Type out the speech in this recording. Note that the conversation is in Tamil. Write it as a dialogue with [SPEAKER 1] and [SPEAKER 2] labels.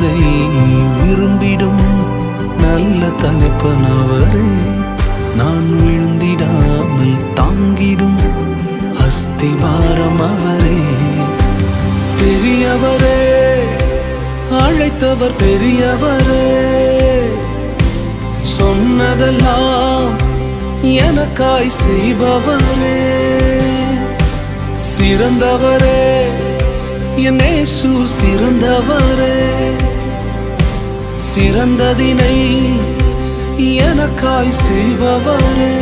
[SPEAKER 1] நல்லதை விரும்பிடும் நல்ல தகப்பனவரே, நான் விழுந்திடாமல் தாங்கிடும் அஸ்திவாரம் அவரே. பெரியவரே, அழைத்தவர் பெரியவரே, சொன்னதெல்லாம் எனக்காய் செய்பவரே. சிறந்தவரே, என் இயேசு சிறந்தவரே, சிறந்ததினை எனக்காய் செய்பவரே.